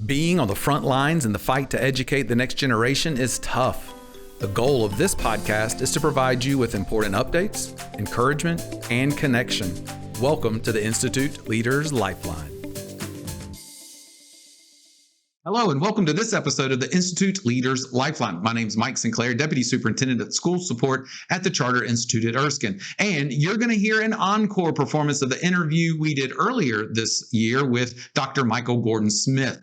Being on the front lines in the fight to educate the next generation is tough. The goal of this podcast is to provide you with important updates, encouragement, and connection. Welcome to the Institute Leaders Lifeline. Hello, and welcome to this episode of the Institute Leaders Lifeline. My name is Mike Sinclair, Deputy Superintendent of School Support at the Charter Institute at Erskine. And you're going to hear an encore performance of the interview we did earlier this year with Dr. Michael Gordon-Smith.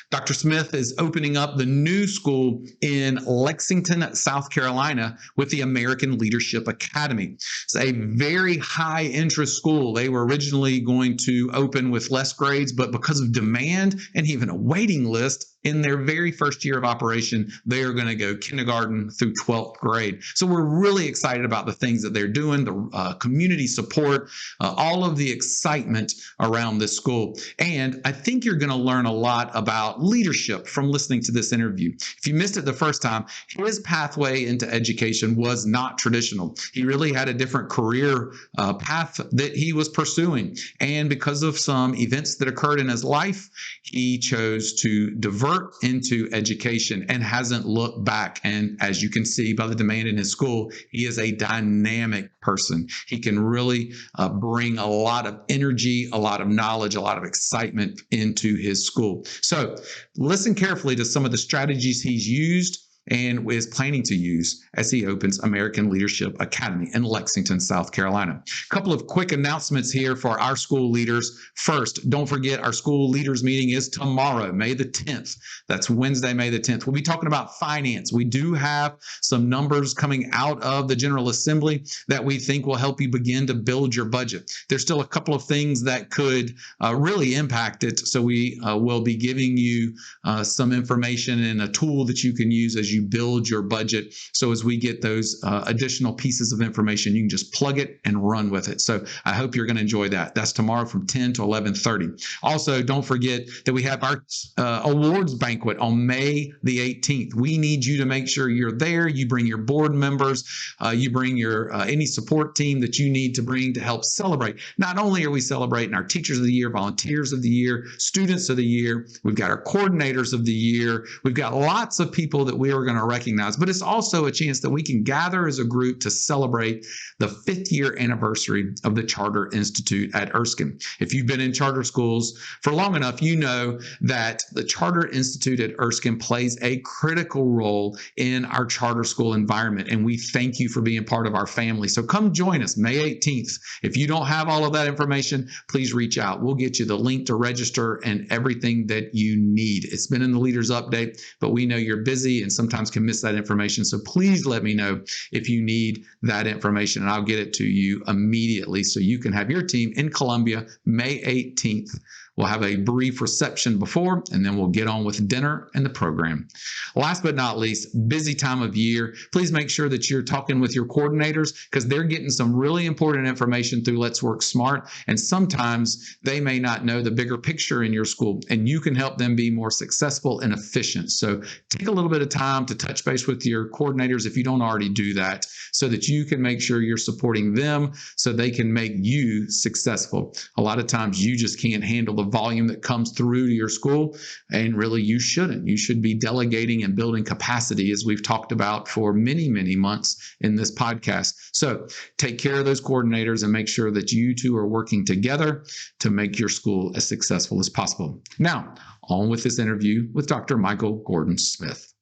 Dr. Smith is opening up the new school in Lexington, South Carolina with the American Leadership Academy. It's a very high interest school. They were originally going to open with less grades, but because of demand and even a waiting list, in their very first year of operation, they are going to go kindergarten through 12th grade. So we're really excited about the things that they're doing, the community support, all of the excitement around this school. And I think you're going to learn a lot about leadership from listening to this interview. If you missed it the first time, his pathway into education was not traditional. He really had a different career path that he was pursuing. And because of some events that occurred in his life, he chose to divert into education and hasn't looked back. And as you can see by the demand in his school, he is a dynamic person. He can really bring a lot of energy, a lot of knowledge, a lot of excitement into his school. So listen carefully to some of the strategies he's used and is planning to use as he opens American Leadership Academy in Lexington, South Carolina. A couple of quick announcements here for our school leaders. First, don't forget our school leaders meeting is tomorrow, May the 10th. That's Wednesday, May the 10th. We'll be talking about finance. We do have some numbers coming out of the General Assembly that we think will help you begin to build your budget. There's still a couple of things that could really impact it. So we will be giving you some information and a tool that you can use as you build your budget. So as we get those additional pieces of information, you can just plug it and run with it. So I hope you're going to enjoy that. That's tomorrow from 10 to 11:30. Also, don't forget that we have our awards banquet on May the 18th. We need you to make sure you're there. You bring your board members. You bring your any support team that you need to bring to help celebrate. Not only are we celebrating our teachers of the year, volunteers of the year, students of the year, we've got our coordinators of the year. We've got lots of people that we are going to recognize, but it's also a chance that we can gather as a group to celebrate the 5th year anniversary of the Charter Institute at Erskine. If you've been in charter schools for long enough, you know that the Charter Institute at Erskine plays a critical role in our charter school environment, and we thank you for being part of our family. So come join us May 18th. If you don't have all of that information, please reach out. We'll get you the link to register and everything that you need. It's been in the Leaders Update, but we know you're busy and sometimes can miss that information. So please let me know if you need that information, and I'll get it to you immediately so you can have your team in Columbia May 18th. We'll have a brief reception before, and then we'll get on with dinner and the program. Last but not least, busy time of year. Please make sure that you're talking with your coordinators because they're getting some really important information through Let's Work Smart. And sometimes they may not know the bigger picture in your school, and you can help them be more successful and efficient. So take a little bit of time to touch base with your coordinators if you don't already do that, so that you can make sure you're supporting them so they can make you successful. A lot of times you just can't handle the volume that comes through to your school, and really you shouldn't. You should be delegating and building capacity, as we've talked about for many, many months in this podcast. So take care of those coordinators and make sure that you two are working together to make your school as successful as possible. Now, on with this interview with Dr. Michael Gordon-Smith.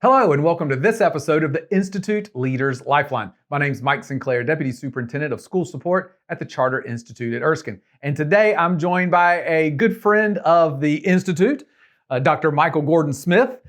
Hello, and welcome to this episode of the Institute Leaders Lifeline. My name is Mike Sinclair, Deputy Superintendent of School Support at the Charter Institute at Erskine. And today I'm joined by a good friend of the Institute, Dr. Michael Gordon-Smith.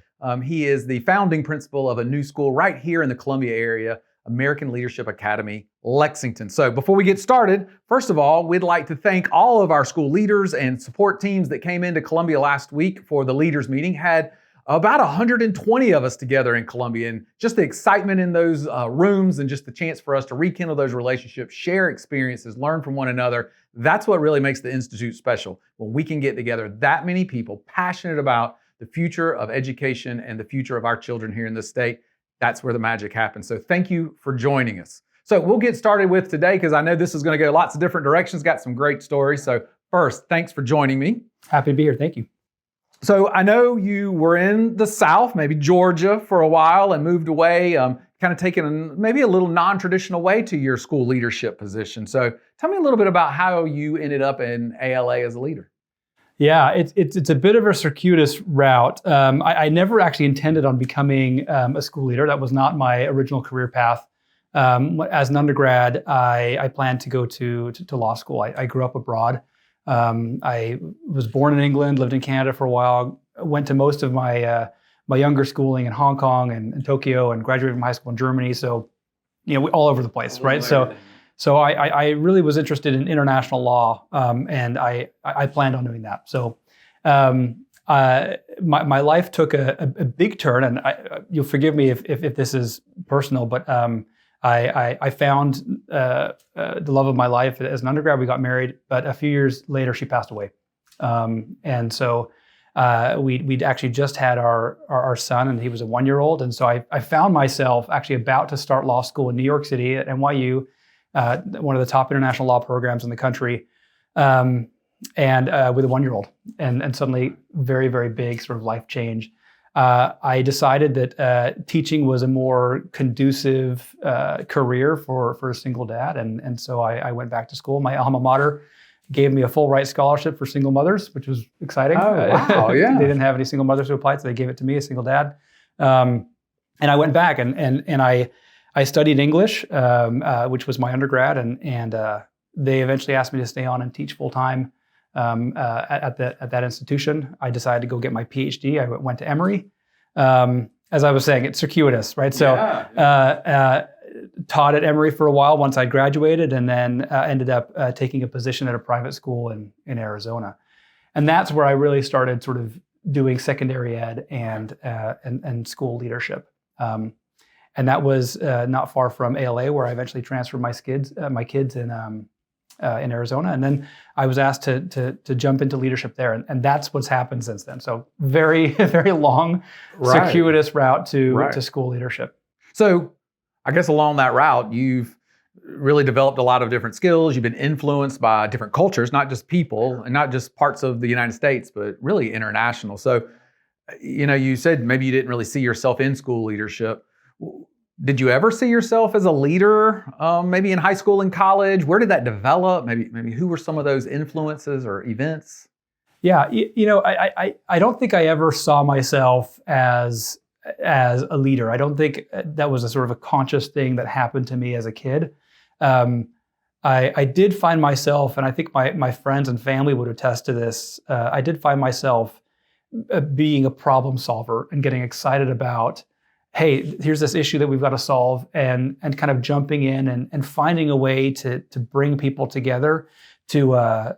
He is the founding principal of a new school right here in the Columbia area, American Leadership Academy, Lexington. So before we get started, first of all, we'd like to thank all of our school leaders and support teams that came into Columbia last week for the leaders meeting. Had about 120 of us together in Columbia, and just the excitement in those rooms and just the chance for us to rekindle those relationships, share experiences, learn from one another. That's what really makes the Institute special, when we can get together that many people passionate about the future of education and the future of our children here in this state. That's where the magic happens. So thank you for joining us. So we'll get started with today, because I know this is going to go lots of different directions, got some great stories. So first, thanks for joining me. Happy to be here. Thank you. So I know you were in the South, maybe Georgia for a while, and moved away, kind of taking maybe a little non-traditional way to your school leadership position. So tell me a little bit about how you ended up in ALA as a leader. Yeah, it's a bit of a circuitous route. I never actually intended on becoming a school leader. That was not my original career path. As an undergrad, I planned to go to law school. I grew up abroad. I was born in England, lived in Canada for a while, went to most of my younger schooling in Hong Kong and Tokyo, and graduated from high school in Germany. So, all over the place, right? So I really was interested in international law, and I planned on doing that. So my life took a big turn, and you'll forgive me if this is personal, but I found the love of my life as an undergrad. We got married, but a few years later, she passed away. And so we'd actually just had our son, and he was a 1-year-old. And so I found myself actually about to start law school in New York City at NYU, one of the top international law programs in the country, and with a 1-year-old, and suddenly very, very big sort of life change. I decided that teaching was a more conducive career for a single dad, and so I went back to school. My alma mater gave me a full ride scholarship for single mothers, which was exciting. Oh, wow, yeah. They didn't have any single mothers who applied, so they gave it to me, a single dad. And I went back and I studied English, which was my undergrad, and they eventually asked me to stay on and teach full time at that institution. I decided to go get my PhD. I went to Emory. As I was saying, it's circuitous, right? So taught at Emory for a while once I graduated, and then ended up taking a position at a private school in Arizona. And that's where I really started sort of doing secondary ed and school leadership. And that was not far from ALA, where I eventually transferred my kids in Arizona, and then I was asked to jump into leadership there, and that's what's happened since then. So very, very long, circuitous route to school leadership. So I guess along that route, you've really developed a lot of different skills. You've been influenced by different cultures, not just people and not just parts of the United States, but really international. So, you said maybe you didn't really see yourself in school leadership. Did you ever see yourself as a leader, maybe in high school and college? Where did that develop? Maybe who were some of those influences or events? Yeah, I don't think I ever saw myself as a leader. I don't think that was a sort of a conscious thing that happened to me as a kid. I did find myself, and I think my friends and family would attest to this, I did find myself being a problem solver and getting excited about, hey, here's this issue that we've got to solve, and kind of jumping in and finding a way to bring people together to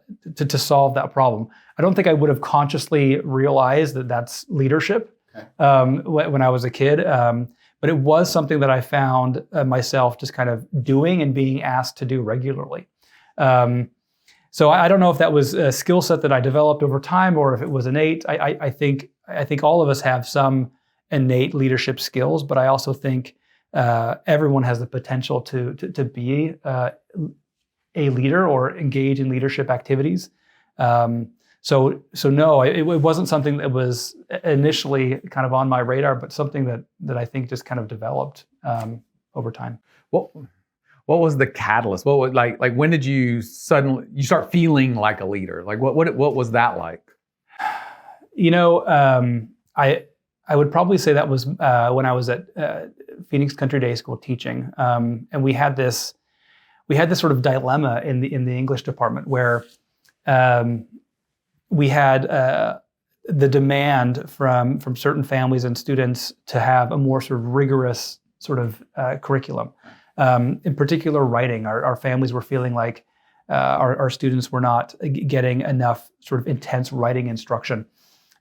solve that problem. I don't think I would have consciously realized that that's leadership when I was a kid, but it was something that I found myself just kind of doing and being asked to do regularly. So I don't know if that was a skill set that I developed over time or if it was innate. I think all of us have some innate leadership skills, but I also think everyone has the potential to be a leader or engage in leadership activities. So no, it wasn't something that was initially kind of on my radar, but something that I think just kind of developed over time. What was the catalyst? What was like when did you start feeling like a leader? Like what was that like? I would probably say that was when I was at Phoenix Country Day School teaching, and we had this sort of dilemma in the English department where we had the demand from certain families and students to have a more sort of rigorous sort of curriculum. In particular, writing. Our families were feeling like our students were not getting enough sort of intense writing instruction.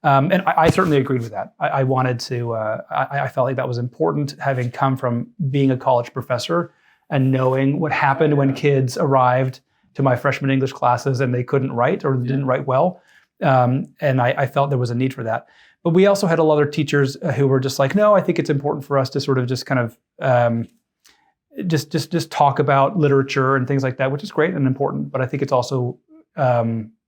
And I certainly agreed with that. I wanted to, I felt like that was important, having come from being a college professor and knowing what happened when kids arrived to my freshman English classes and they couldn't write or didn't write well. And I felt there was a need for that. But we also had a lot of teachers who were just like, no, I think it's important for us to sort of just kind of just talk about literature and things like that, which is great and important. But I think it's also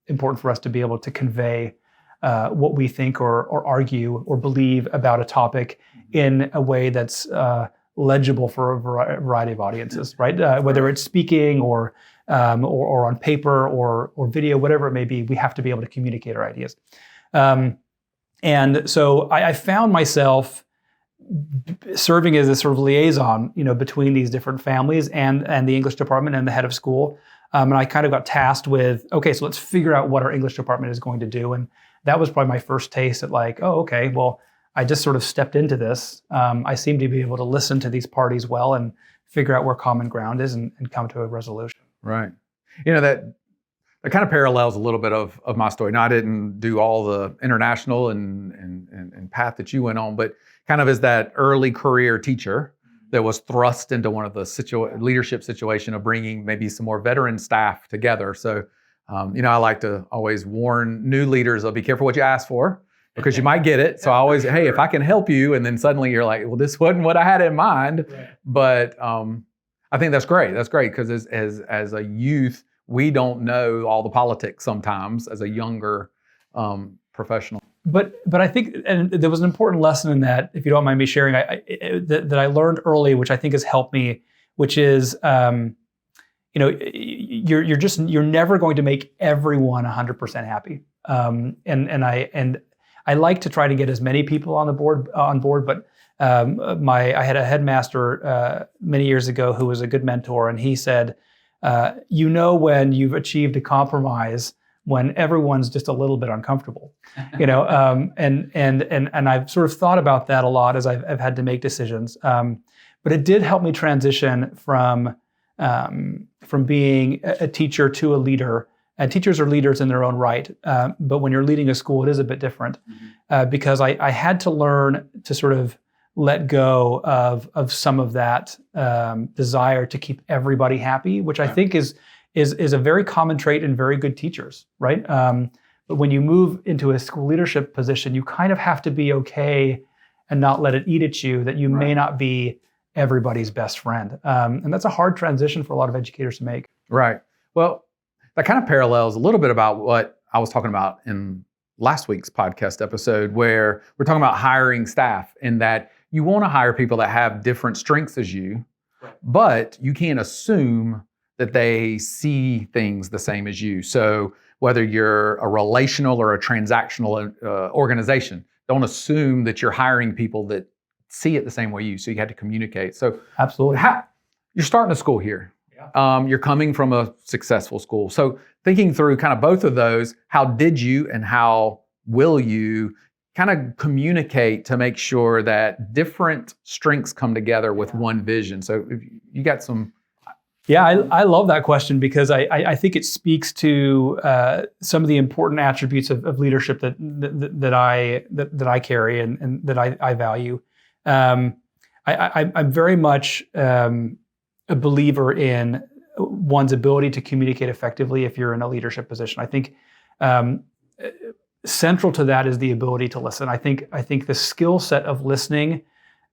important for us to be able to convey what we think or argue or believe about a topic in a way that's legible for a variety of audiences, right? Whether it's speaking or on paper or video, whatever it may be, we have to be able to communicate our ideas. And so I found myself serving as a sort of liaison, between these different families and the English department and the head of school. And I kind of got tasked with, okay, so let's figure out what our English department is going to do. And that was probably my first taste at like, oh, okay, well, I just sort of stepped into this. I seem to be able to listen to these parties well and figure out where common ground is and come to a resolution. Right. That kind of parallels a little bit of my story. Now, I didn't do all the international and path that you went on, but kind of as that early career teacher that was thrust into one of the leadership situation of bringing maybe some more veteran staff together. So, I like to always warn new leaders of be careful what you ask for, because you might get it. So I always, hey, if I can help you, and then suddenly you're like, well, this wasn't what I had in mind. Right. But I think that's great. That's great, because as a youth, we don't know all the politics sometimes as a younger professional. But I think, and there was an important lesson in that, if you don't mind me sharing, that I learned early, which I think has helped me, which is, you're never going to make everyone 100% happy. And I like to try to get as many people on board, but I had a headmaster many years ago who was a good mentor, and he said, when you've achieved a compromise when everyone's just a little bit uncomfortable, and I've sort of thought about that a lot as I've had to make decisions. But it did help me transition from being a teacher to a leader. And teachers are leaders in their own right, but when you're leading a school, it is a bit different, because I had to learn to sort of let go of some of that desire to keep everybody happy, which I think is a very common trait in very good teachers, right? But when you move into a school leadership position, you kind of have to be okay and not let it eat at you that you may not be everybody's best friend, and that's a hard transition for a lot of educators to make. Right. Well, that kind of parallels a little bit about what I was talking about in last week's podcast episode, where we're talking about hiring staff, and that you want to hire people that have different strengths as you, but you can't assume that they see things the same as you. So whether you're a relational or a transactional organization, don't assume that you're hiring people that see it the same way you. So you had to communicate. So absolutely, you're starting a school here. You're coming from a successful school. So thinking through kind of both of those, how did you and how will you kind of communicate to make sure that different strengths come together with one vision? So if you got some. Yeah, I love that question, because I think it speaks to some of the important attributes of leadership that I carry and that I value. I'm very much a believer in one's ability to communicate effectively if you're in a leadership position. I think central to that is the ability to listen. I think the skill set of listening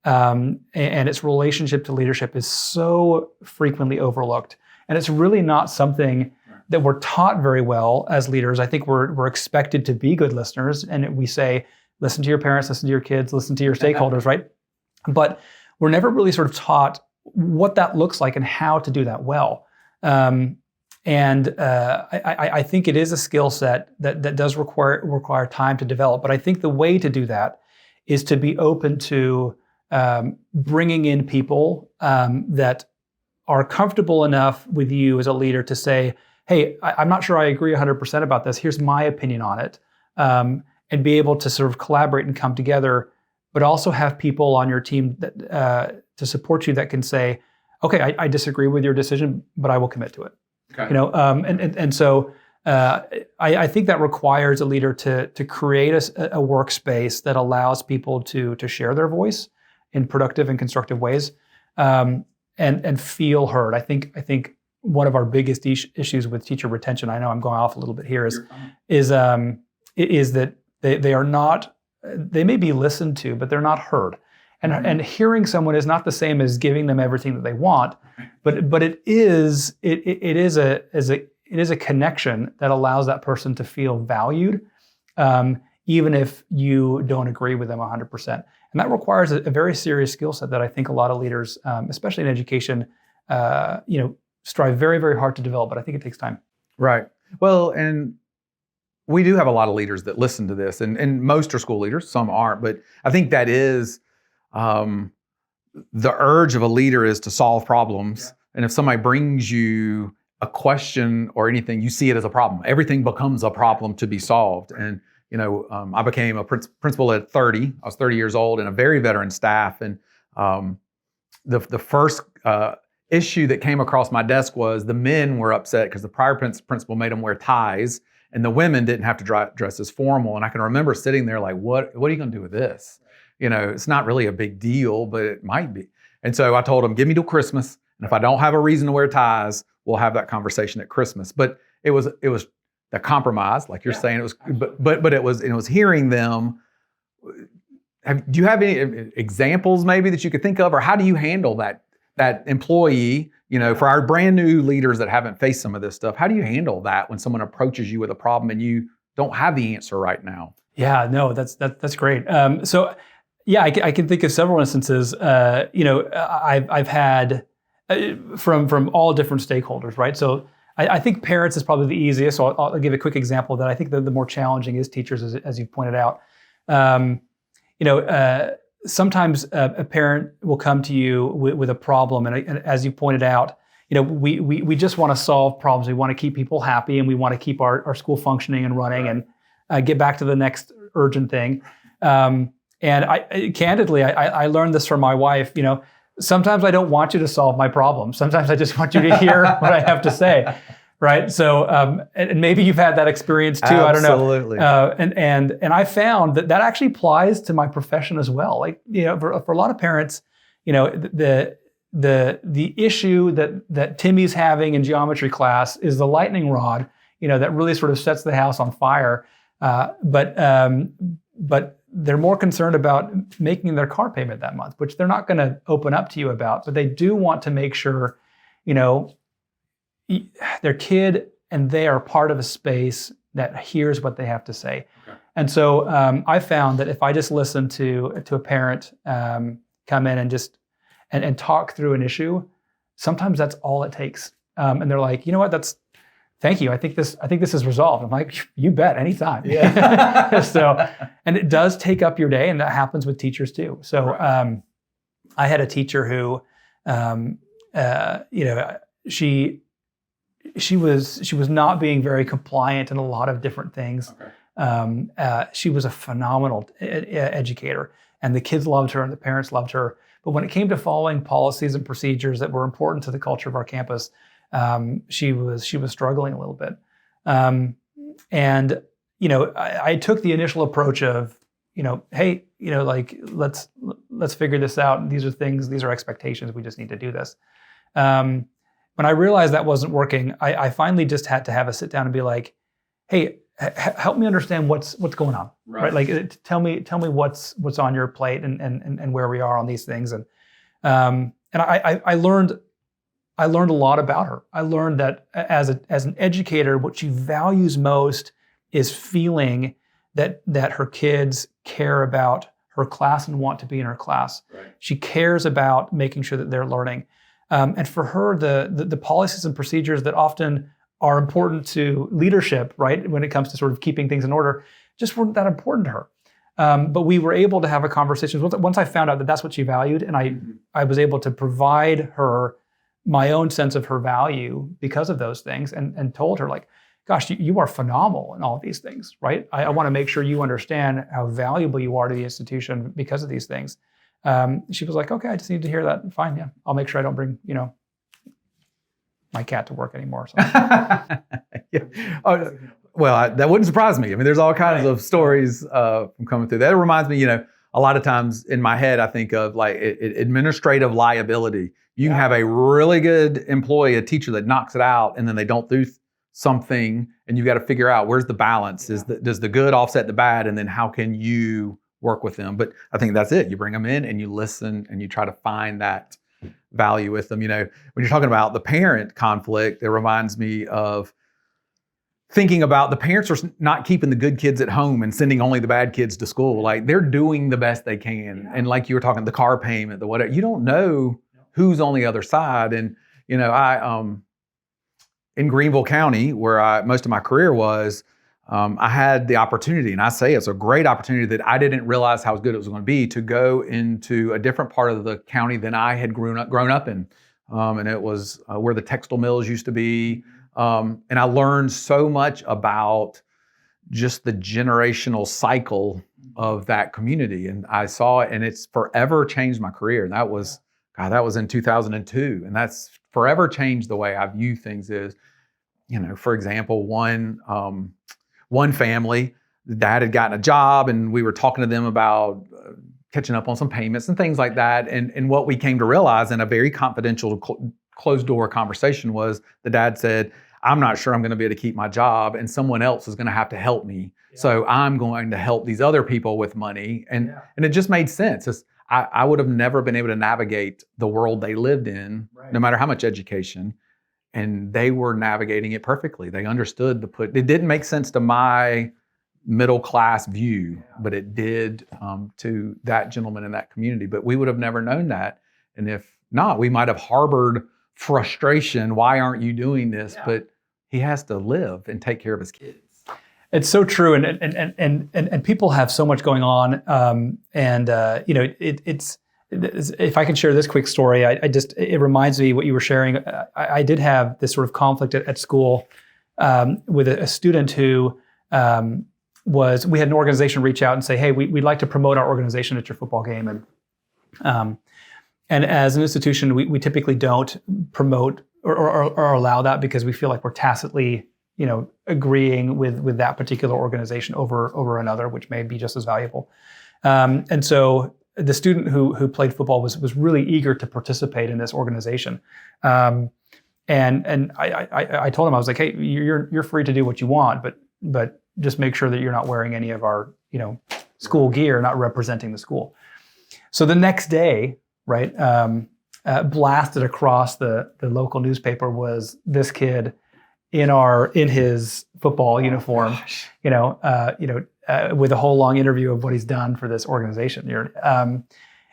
and its relationship to leadership is so frequently overlooked, and it's really not something that we're taught very well as leaders. I think we're expected to be good listeners, and we say, listen to your parents, listen to your kids, listen to your stakeholders, right? But we're never really sort of taught what that looks like and how to do that well. I think it is a skill set that does require time to develop. But I think the way to do that is to be open to bringing in people that are comfortable enough with you as a leader to say, hey, I'm not sure I agree 100% about this. Here's my opinion on it. And be able to sort of collaborate and come together, but also have people on your team that to support you that can say, okay, I disagree with your decision, but I will commit to it. Okay. So I think that requires a leader to create a workspace that allows people to share their voice in productive and constructive ways, and feel heard. I think one of our biggest issues with teacher retention, I know I'm going off a little bit here, is that they are not. They may be listened to, but they're not heard. And hearing someone is not the same as giving them everything that they want, but it is a connection that allows that person to feel valued, even if you don't agree with them 100%. And that requires a very serious skill set that I think a lot of leaders, especially in education, strive very, very hard to develop, but I think it takes time. Right. Well, and we do have a lot of leaders that listen to this, and most are school leaders, some aren't, but I think that is the urge of a leader is to solve problems. Yeah. And if somebody brings you a question or anything, you see it as a problem. Everything becomes a problem to be solved. And I became a principal at 30. I was 30 years old and a very veteran staff. And the first issue that came across my desk was the men were upset because the prior principal made them wear ties, and the women didn't have to dress as formal. And I can remember sitting there like, what are you going to do with this? It's not really a big deal, but it might be. And so I told them, give me till Christmas. And if I don't have a reason to wear ties, we'll have that conversation at Christmas. But it was the compromise, like you're saying. It was, but it was hearing them. Do you have any examples maybe that you could think of, or how do you handle that employee? For our brand new leaders that haven't faced some of this stuff, how do you handle that when someone approaches you with a problem and you don't have the answer right now? Yeah, no, that's great. I can think of several instances. I've had from all different stakeholders, right? So I think parents is probably the easiest. So I'll give a quick example that I think the more challenging is teachers, as you pointed out. Sometimes a parent will come to you with a problem, and as you pointed out, we just want to solve problems. We want to keep people happy, and we want to keep our school functioning and running, right, and get back to the next urgent thing. And candidly, I learned this from my wife. Sometimes I don't want you to solve my problem. Sometimes I just want you to hear what I have to say, right? So, and maybe you've had that experience too. Absolutely. I don't know. And I found that actually applies to my profession as well. Like, for a lot of parents, the issue that Timmy's having in geometry class is the lightning rod, that really sort of sets the house on fire. But they're more concerned about making their car payment that month, which they're not going to open up to you about, but they do want to make sure, their kid and they are part of a space that hears what they have to say. Okay. And so I found that if I just listen to a parent come in and talk through an issue, sometimes that's all it takes. And they're like, what? Thank you. I think this is resolved. I'm like, you bet, anytime. Yeah. So, and it does take up your day, and that happens with teachers too. So, right. I had a teacher who, she was not being very compliant in a lot of different things. Okay. She was a phenomenal educator, and the kids loved her, and the parents loved her. But when it came to following policies and procedures that were important to the culture of our campus, she was struggling a little bit. I took the initial approach of, hey, let's figure this out. These are expectations. We just need to do this. When I realized that wasn't working, I finally just had to have a sit down and be like, hey, help me understand what's going on, right? Like, tell me what's on your plate and where we are on these things. And I learned a lot about her. I learned that as an educator, what she values most is feeling that her kids care about her class and want to be in her class. Right. She cares about making sure that they're learning. And for her, the policies and procedures that often are important to leadership, right, when it comes to sort of keeping things in order, just weren't that important to her. But we were able to have a conversation. Once I found out that that's what she valued, and I was able to provide her my own sense of her value because of those things, and told her, like, gosh, you are phenomenal in all of these things, right? I want to make sure you understand how valuable you are to the institution because of these things. She was like, okay, I just need to hear that. Fine, yeah. I'll make sure I don't bring, my cat to work anymore. So. Yeah. Oh, well, that wouldn't surprise me. I mean, there's all kinds of stories from coming through. That reminds me, a lot of times in my head, I think of like administrative liability. You can have a really good employee, a teacher that knocks it out, and then they don't do something, and you got to figure out where's the balance. Yeah. Does the good offset the bad, and then how can you work with them? But I think that's it. You bring them in and you listen and you try to find that value with them. When you're talking about the parent conflict, it reminds me of thinking about the parents are not keeping the good kids at home and sending only the bad kids to school. Like they're doing the best they can. And like you were talking, the car payment, the whatever, you don't know who's on the other side. And, I, in Greenville County, where most of my career was, I had the opportunity, and I say it's a great opportunity that I didn't realize how good it was going to be, to go into a different part of the county than I had grown up in. And it was where the textile mills used to be. And I learned so much about just the generational cycle of that community. And I saw it, and it's forever changed my career. And that was in 2002. And that's forever changed the way I view things. Is, for example, one family, the dad had gotten a job, and we were talking to them about catching up on some payments and things like that. And what we came to realize in a very confidential, closed door conversation was the dad said, I'm not sure I'm going to be able to keep my job, and someone else is going to have to help me. Yeah. So I'm going to help these other people with money. And it just made sense. I would have never been able to navigate the world they lived in, no matter how much education. And they were navigating it perfectly. They understood it didn't make sense to my middle class view, but it did to that gentleman in that community. But we would have never known that. And if not, we might have harbored frustration. Why aren't you doing this? Yeah. But he has to live and take care of his kids. It's so true, and people have so much going on, it's. If I can share this quick story, it reminds me what you were sharing. I did have this sort of conflict at school with a student who we had an organization reach out and say, hey, we'd like to promote our organization at your football game. And as an institution, we typically don't promote or allow that, because we feel like we're tacitly, agreeing with that particular organization over another, which may be just as valuable. And so the student who played football was really eager to participate in this organization. And I told him, I was like, hey, you're free to do what you want, but just make sure that you're not wearing any of our, school gear, not representing the school. So the next day, right, blasted across the local newspaper was this kid in his football uniform, with a whole long interview of what he's done for this organization.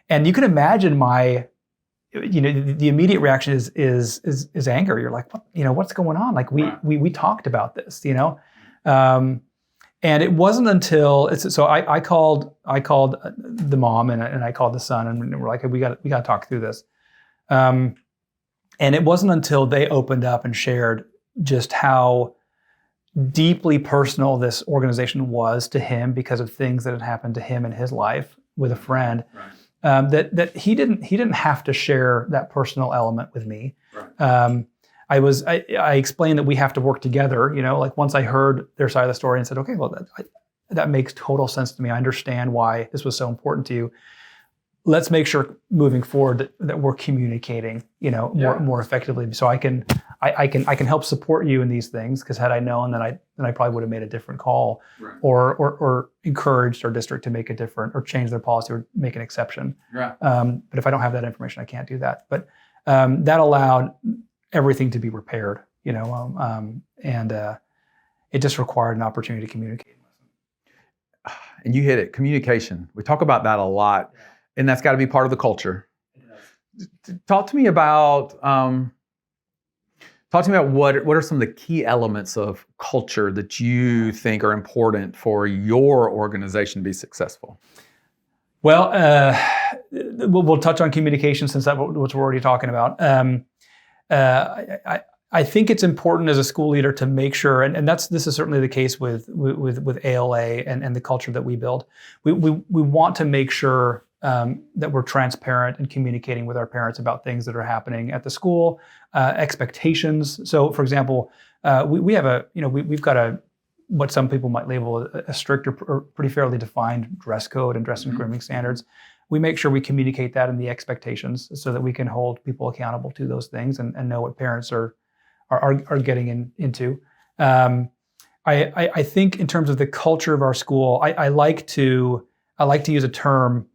And you can imagine the immediate reaction is anger. You're like, what's going on? Like we talked about this, and it wasn't until so I called the mom and I called the son, and we're like, hey, we got to talk through this. And it wasn't until they opened up and shared just how deeply personal this organization was to him because of things that had happened to him in his life with a friend, that he didn't have to share that personal element with me. Right. I explained that we have to work together. Like once I heard their side of the story and said, okay, well that makes total sense to me. I understand why this was so important to you. Let's make sure moving forward that we're communicating, more effectively, so I can help support you in these things. Because had I known, then I probably would have made a different call, right, or encouraged our district to make a different or change their policy or make an exception. Right. But if I don't have that information, I can't do that. But that allowed everything to be repaired, and it just required an opportunity to communicate. And you hit it, communication. We talk about that a lot. And that's got to be part of the culture. Talk to me about what are some of the key elements of culture that you think are important for your organization to be successful? Well, we'll touch on communication since that's what we're already talking about. I think it's important as a school leader to make sure, and this is certainly the case with ALA and the culture that we build. We want to make sure that we're transparent and communicating with our parents about things that are happening at the school, expectations. So, for example, we have we've got what some people might label a strict or pretty fairly defined dress code and dress and grooming standards. We make sure we communicate that in the expectations so that we can hold people accountable to those things and know what parents are getting into. I think in terms of the culture of our school, I like to use a term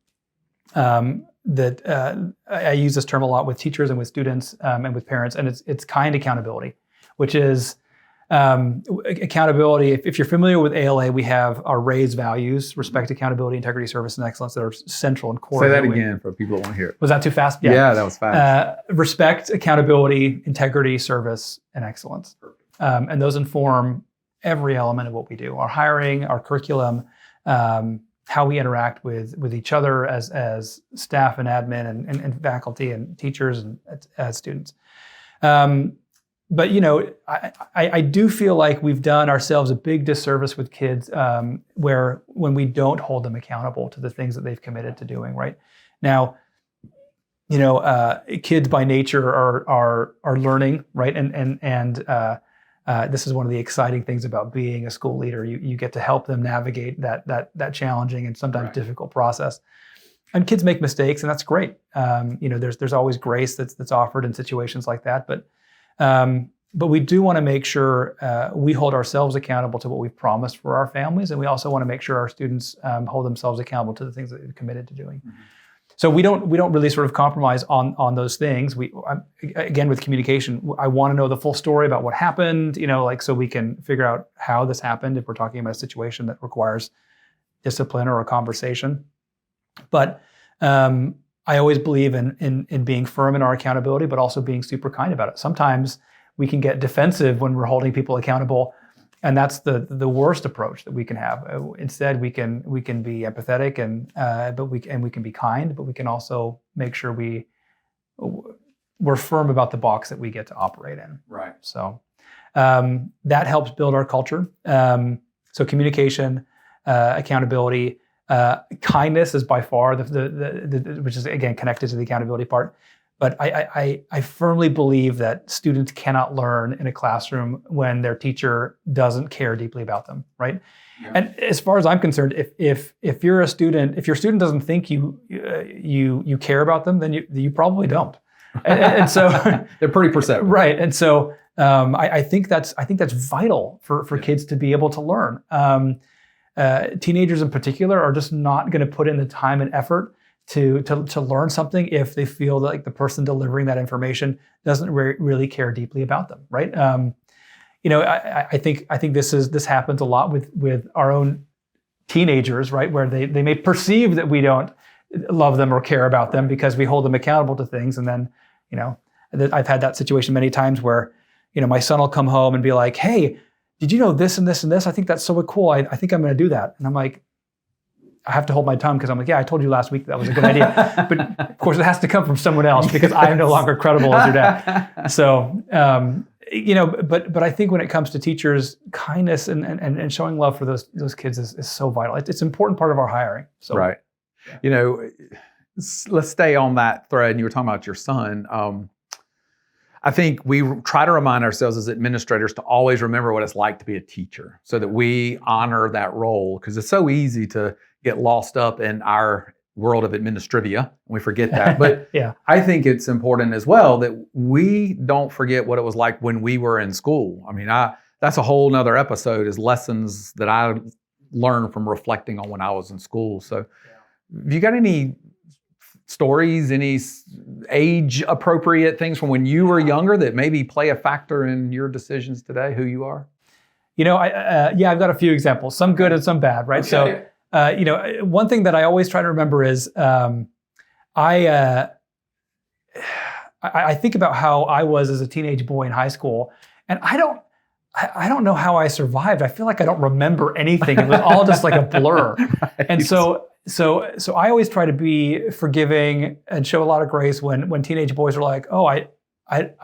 that I use this term a lot with teachers and with students and with parents, and it's kind accountability, which is Accountability, if you're familiar with ALA, we have our RAISE values: respect, accountability, integrity, service, and excellence, that are central and core. Say that again for people that want to hear it. Was that too fast? Yeah, that was fast. Respect, accountability, integrity, service, and excellence. And those inform every element of what we do: our hiring, our curriculum, how we interact with each other as staff and admin and faculty and teachers and as students. But I do feel like we've done ourselves a big disservice with kids when we don't hold them accountable to the things that they've committed to doing. Right now, kids by nature are learning, right? And this is one of the exciting things about being a school leader. You get to help them navigate that challenging and sometimes difficult process. And kids make mistakes, and that's great. There's always grace that's offered in situations like that. But we do want to make sure we hold ourselves accountable to what we've promised for our families, and we also want to make sure our students hold themselves accountable to the things that they've committed to doing. Mm-hmm. So we don't really sort of compromise on those things. Again, with communication, I want to know the full story about what happened, so we can figure out how this happened if we're talking about a situation that requires discipline or a conversation. But I always believe in being firm in our accountability, but also being super kind about it. Sometimes we can get defensive when we're holding people accountable, and that's the worst approach that we can have. Instead, we can be empathetic and we can be kind, but we can also make sure we're firm about the box that we get to operate in. Right. So that helps build our culture. So communication, accountability. Kindness is by far the which is again connected to the accountability part. But I firmly believe that students cannot learn in a classroom when their teacher doesn't care deeply about them, right? Yeah. And as far as I'm concerned, if your student doesn't think you care about them, then you probably don't. And so they're pretty perceptive, right? And so I think that's vital for kids to be able to learn. Teenagers in particular are just not going to put in the time and effort to learn something if they feel like the person delivering that information doesn't really care deeply about them, right? I think this happens a lot with our own teenagers, right? Where they may perceive that we don't love them or care about them because we hold them accountable to things, and then I've had that situation many times where my son will come home and be like, "Hey, did you know this and this and this? I think that's so cool. I think I'm going to do that." And I'm like, I have to hold my tongue because I'm like, yeah, I told you last week that was a good idea. But of course, it has to come from someone else because I am no longer credible as your dad. So, but I think when it comes to teachers, kindness and showing love for those kids is so vital. It's an important part of our hiring. So, right. Yeah. Let's stay on that thread. And you were talking about your son. I think we try to remind ourselves as administrators to always remember what it's like to be a teacher so that we honor that role, because it's so easy to get lost up in our world of administrivia, and we forget that. But yeah. I think it's important as well that we don't forget what it was like when we were in school. I mean, that's a whole nother episode, is lessons that I learned from reflecting on when I was in school. So have you got any stories, any age-appropriate things from when you were younger that maybe play a factor in your decisions today, who you are? I've got a few examples, some good and some bad, right? Okay. So, one thing that I always try to remember is I think about how I was as a teenage boy in high school, and I don't know how I survived. I feel like I don't remember anything. It was all just like a blur. Right. And so I always try to be forgiving and show a lot of grace when teenage boys are like, "Oh, I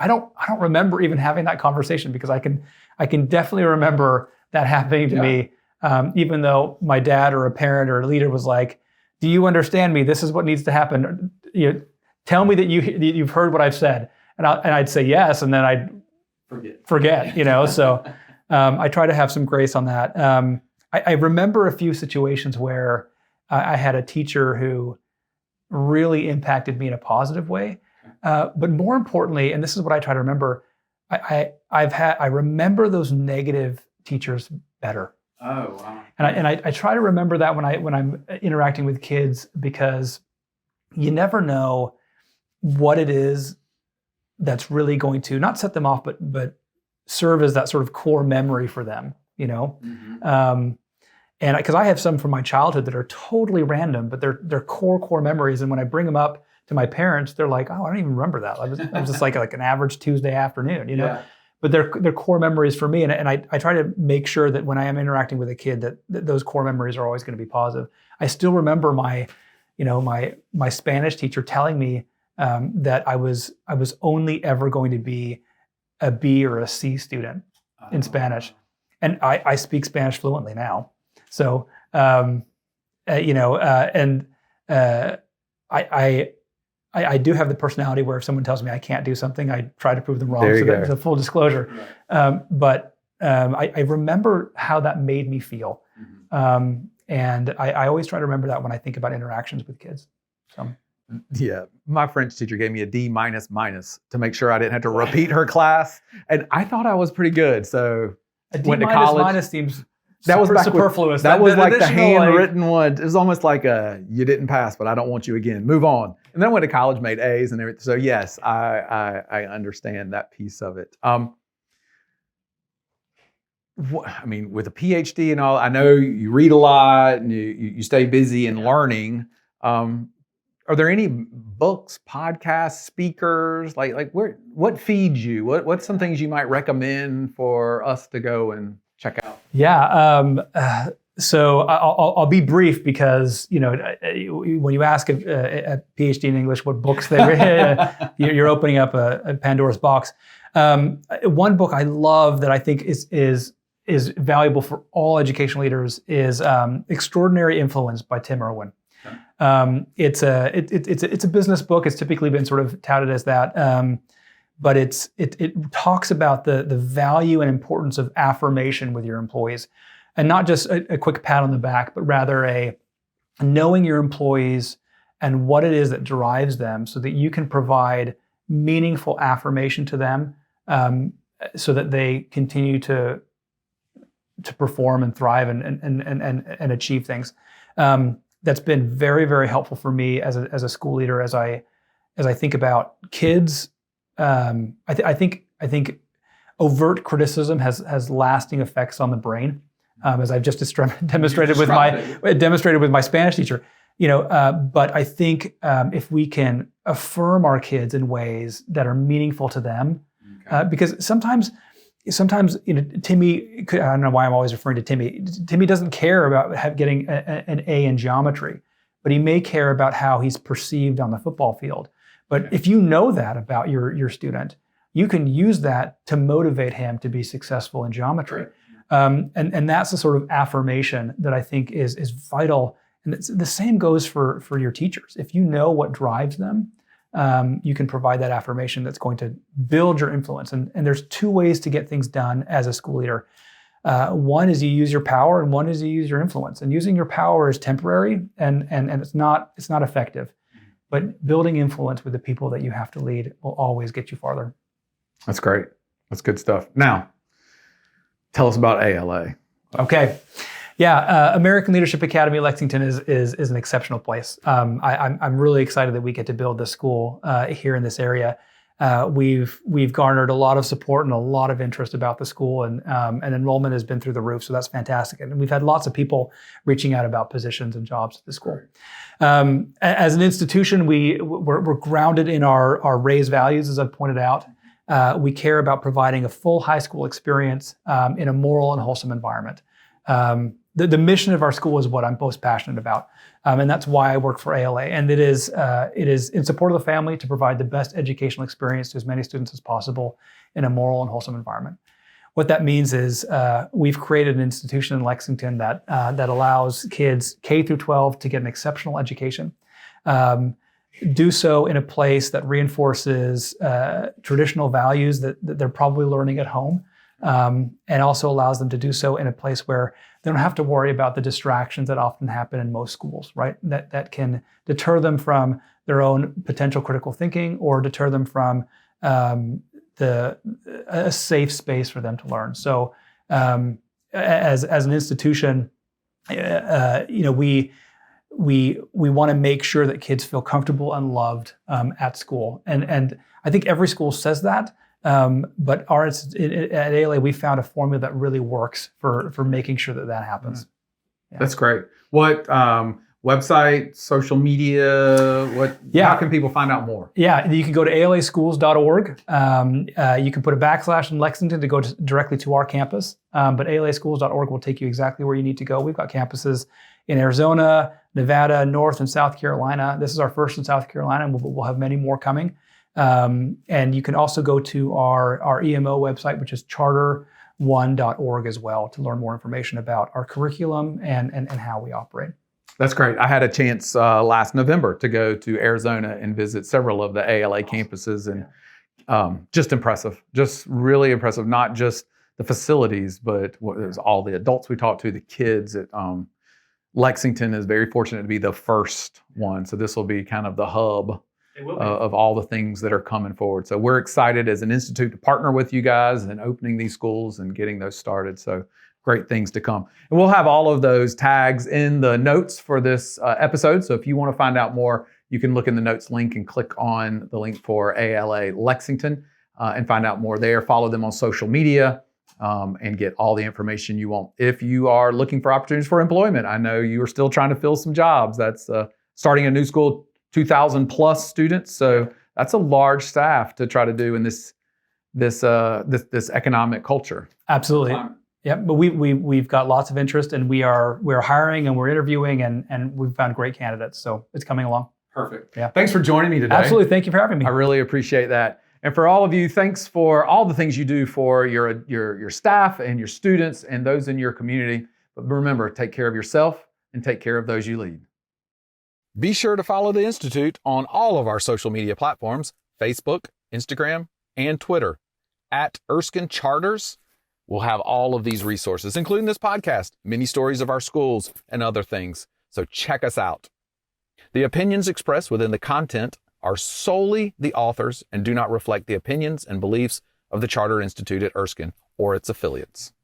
don't remember even having that conversation," because I can definitely remember that happening to me. Even though my dad or a parent or a leader was like, "Do you understand me? This is what needs to happen. Tell me that you've heard what I've said," and I'd say yes, and then I'd forget. So I try to have some grace on that. I remember a few situations where I had a teacher who really impacted me in a positive way, but more importantly, and this is what I try to remember, I remember those negative teachers better. Oh, wow. And I try to remember that when I'm interacting with kids, because you never know what it is that's really going to not set them off, but serve as that sort of core memory for them, you know? Mm-hmm. And because I have some from my childhood that are totally random, but they're core memories. And when I bring them up to my parents, they're like, "Oh, I don't even remember that. I was just like an average Tuesday afternoon, you know." Yeah. But they're core memories for me, and I try to make sure that when I am interacting with a kid, that those core memories are always going to be positive. I still remember my Spanish teacher telling me that I was only ever going to be a B or a C student in Spanish, and I speak Spanish fluently now. So, I do have the personality where if someone tells me I can't do something, I try to prove them wrong. So that's a full disclosure. Right. But I remember how that made me feel. Mm-hmm. And I always try to remember that when I think about interactions with kids. So. Yeah, my French teacher gave me a D minus to make sure I didn't have to repeat her class. And I thought I was pretty good. So a D went to college. Minus seems that was superfluous. That was like the handwritten one. It was almost like you didn't pass, but I don't want you again. Move on. And then I went to college, made A's and everything. So yes, I understand that piece of it. I mean, with a PhD and all, I know you read a lot and you stay busy in learning. Are there any books, podcasts, speakers, what feeds you? What's some things you might recommend for us to go and check out? Yeah. So I'll be brief because, when you ask a PhD in English what books they read, you're opening up a Pandora's box. One book I love that I think is valuable for all education leaders is Extraordinary Influence by Tim Irwin. It's a business book. It's typically been sort of touted as that. But it talks about the value and importance of affirmation with your employees, and not just a quick pat on the back, but rather a knowing your employees and what it is that drives them, so that you can provide meaningful affirmation to them, so that they continue to perform and thrive and achieve things. That's been very, very helpful for me as a school leader as I think about kids. I think overt criticism has lasting effects on the brain, as I've just demonstrated with my Spanish teacher. But I think if we can affirm our kids in ways that are meaningful to them, because sometimes Timmy. I don't know why I'm always referring to Timmy. Timmy doesn't care about getting an A in geometry, but he may care about how he's perceived on the football field. But if you know that about your student, you can use that to motivate him to be successful in geometry. And that's the sort of affirmation that I think is vital. And the same goes for your teachers. If you know what drives them, you can provide that affirmation that's going to build your influence. And there's two ways to get things done as a school leader. One is you use your power, and one is you use your influence. And using your power is temporary, and it's not effective. But building influence with the people that you have to lead will always get you farther. That's great. That's good stuff. Now, tell us about ALA. Okay. Yeah, American Leadership Academy Lexington is an exceptional place. I'm really excited that we get to build this school here in this area. We've garnered a lot of support and a lot of interest about the school, and enrollment has been through the roof. So that's fantastic. And we've had lots of people reaching out about positions and jobs at the school. As an institution, we're grounded in our raised values, as I've pointed out. We care about providing a full high school experience in a moral and wholesome environment. The mission of our school is what I'm most passionate about, and that's why I work for ALA. And it is in support of the family to provide the best educational experience to as many students as possible in a moral and wholesome environment. What that means is we've created an institution in Lexington that allows kids K through 12 to get an exceptional education. Do so in a place that reinforces traditional values that they're probably learning at home. And also allows them to do so in a place where they don't have to worry about the distractions that often happen in most schools, right? That can deter them from their own potential critical thinking, or deter them from a safe space for them to learn. So, as an institution, we want to make sure that kids feel comfortable and loved at school, and I think every school says that. But at ALA, we found a formula that really works for making sure that happens. Yeah. That's great. What website, social media, how can people find out more? Yeah, you can go to alaschools.org. You can put a / in Lexington to go directly to our campus. But alaschools.org will take you exactly where you need to go. We've got campuses in Arizona, Nevada, North and South Carolina. This is our first in South Carolina, and we'll have many more coming. And you can also go to our EMO website, which is charter1.org as well, to learn more information about our curriculum and how we operate. That's great. I had a chance last November to go to Arizona and visit several of the ALA campuses, and just impressive, just really impressive. Not just the facilities, but it was all the adults we talked to, the kids. Lexington is very fortunate to be the first one, so this will be kind of the hub of all the things that are coming forward. So we're excited as an institute to partner with you guys and opening these schools and getting those started. So great things to come. And we'll have all of those tags in the notes for this episode. So if you want to find out more, you can look in the notes link and click on the link for ALA Lexington and find out more there. Follow them on social media and get all the information you want. If you are looking for opportunities for employment, I know you are still trying to fill some jobs. That's starting a new school, 2,000 plus students. So that's a large staff to try to do in this economic culture. Absolutely. Yeah, but we've got lots of interest, and we're hiring and we're interviewing, and we've found great candidates. So it's coming along. Perfect. Yeah. Thanks for joining me today. Absolutely. Thank you for having me. I really appreciate that. And for all of you, thanks for all the things you do for your staff and your students and those in your community. But remember, take care of yourself and take care of those you lead. Be sure to follow the Institute on all of our social media platforms, Facebook, Instagram, and Twitter. At Erskine Charters, we'll have all of these resources, including this podcast, many stories of our schools, and other things. So check us out. The opinions expressed within the content are solely the authors and do not reflect the opinions and beliefs of the Charter Institute at Erskine or its affiliates.